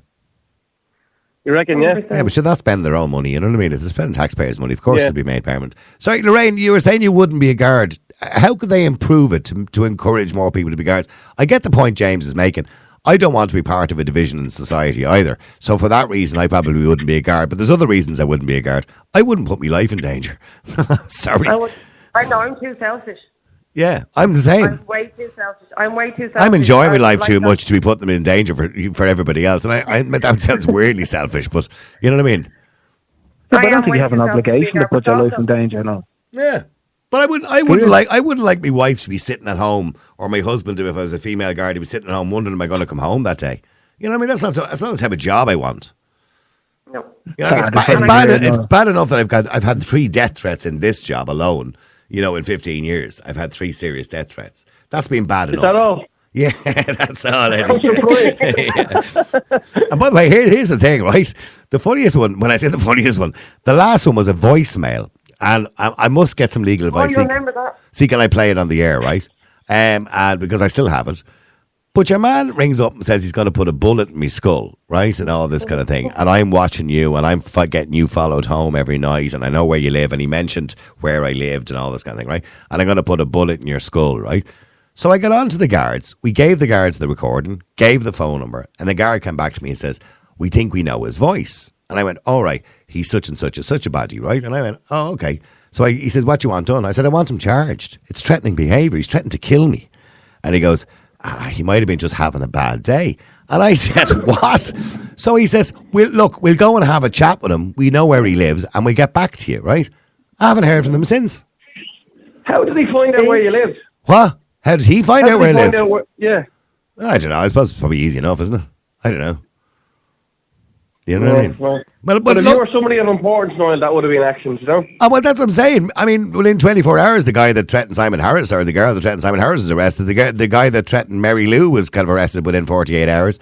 You reckon, yeah? Yeah, but should not spend their own money, you know what I mean? If they're spending taxpayers' money, of course it'll be made permanent. Sorry, Lorraine, you were saying you wouldn't be a guard. How could they improve it to encourage more people to be guards? I get the point James is making. I don't want to be part of a division in society either. So for that reason, I probably wouldn't be a guard. But there's other reasons I wouldn't be a guard. I wouldn't put my life in danger. Sorry. I know, I'm too selfish. Yeah, I'm the same. I'm way too selfish. I'm enjoying my life too much to be putting them in danger for everybody else. And I that sounds weirdly selfish, but you know what I mean? I don't think you have an obligation to put your life in danger, no. Yeah. But I wouldn't like my wife to be sitting at home, or my husband to, if I was a female guard, to be sitting at home wondering, am I going to come home that day? You know what I mean? That's not the type of job I want. No. You know, it's bad enough that I've had 3 death threats in this job alone. You know, in 15 years, I've had 3 serious death threats. That's been bad enough. Is that all? Yeah, that's all. And by the way, here's the thing, right? The funniest one, when I say the funniest one, the last one was a voicemail. And I must get some legal advice. Oh, you remember that? See, can I play it on the air, right? And because I still have it. But your man rings up and says he's going to put a bullet in my skull, right? And all this kind of thing. And I'm watching you and I'm getting you followed home every night. And I know where you live. And he mentioned where I lived and all this kind of thing, right? And I'm going to put a bullet in your skull, right? So I got on to the guards. We gave the guards the recording, gave the phone number. And the guard came back to me and says, we think we know his voice. And I went, all right, he's such and such a baddie, right? And I went, oh, okay. So he says, what do you want done? I said, I want him charged. It's threatening behaviour. He's threatening to kill me. And he goes, he might have been just having a bad day. And I said, what? So he says, we'll go and have a chat with him. We know where he lives and we'll get back to you, right? I haven't heard from them since. How did he find out where you lived? What? How did he find out where I lived? Yeah. I don't know. I suppose it's probably easy enough, isn't it? I don't know. You know what I mean? But if you were somebody of importance, Noel, that would have been action, you know? Oh, well, that's what I'm saying. I mean, within 24 hours, the guy that threatened Simon Harris, or the girl that threatened Simon Harris is arrested. The guy that threatened Mary Lou was kind of arrested within 48 hours.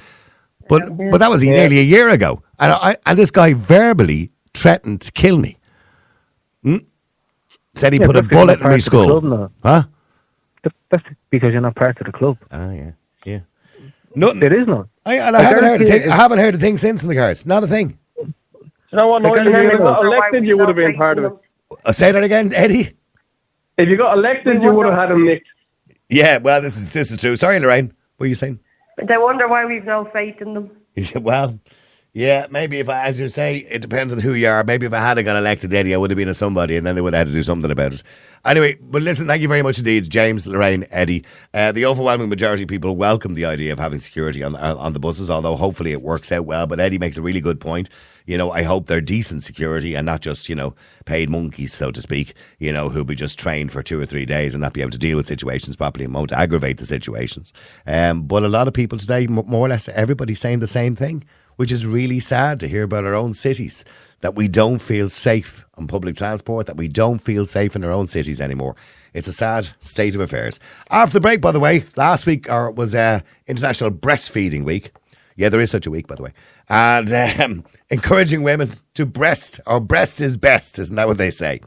But that was nearly a year ago. And this guy verbally threatened to kill me. Said he put a bullet in my skull. Huh? That's because you're not part of the club. Ah, yeah. Nothing. There is none. I haven't heard a thing since in the cards. Not a thing. You know what, Noel, if you got elected, you would have been part of it. Say that again, Eddie. If you got elected, you would have had him nicked. Yeah, well, this is true. Sorry, Lorraine. What were you saying? They wonder why we've no faith in them. Well, yeah, maybe as you say, it depends on who you are. Maybe if I had got elected, Eddie, I would have been a somebody, and then they would have had to do something about it. Anyway, but listen, thank you very much indeed, James, Lorraine, Eddie. The overwhelming majority of people welcome the idea of having security on the buses, although hopefully it works out well. But Eddie makes a really good point. You know, I hope they're decent security and not just, paid monkeys, so to speak, who'll be just trained for 2 or 3 days and not be able to deal with situations properly and won't aggravate the situations. But a lot of people today, more or less everybody's saying the same thing. which is really sad to hear about our own cities, that we don't feel safe on public transport, that we don't feel safe in our own cities anymore. It's a sad state of affairs. After the break, by the way, last week was International Breastfeeding Week. Yeah, there is such a week, by the way. And encouraging women to breast, or breast is best, isn't that what they say?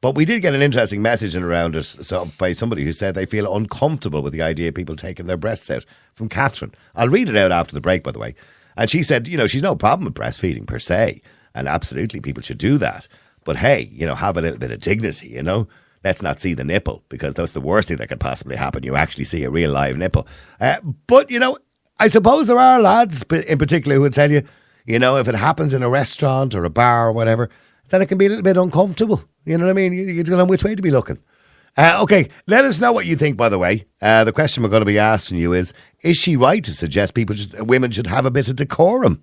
But we did get an interesting message around it by somebody who said they feel uncomfortable with the idea of people taking their breasts out, from Catherine. I'll read it out after the break, by the way. And she said, she's no problem with breastfeeding per se. And absolutely, people should do that. But hey, have a little bit of dignity, Let's not see the nipple, because that's the worst thing that could possibly happen. You actually see a real live nipple. But, I suppose there are lads in particular who would tell you, if it happens in a restaurant or a bar or whatever, then it can be a little bit uncomfortable. You know what I mean? You don't know which way to be looking. Okay, let us know what you think, by the way. The question we're going to be asking you is she right to suggest women should have a bit of decorum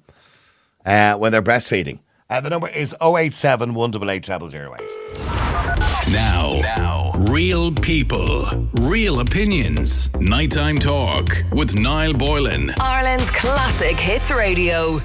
when they're breastfeeding? The number is 087 188 0008. Now, real people, real opinions. Nighttime Talk with Niall Boylan. Ireland's Classic Hits Radio.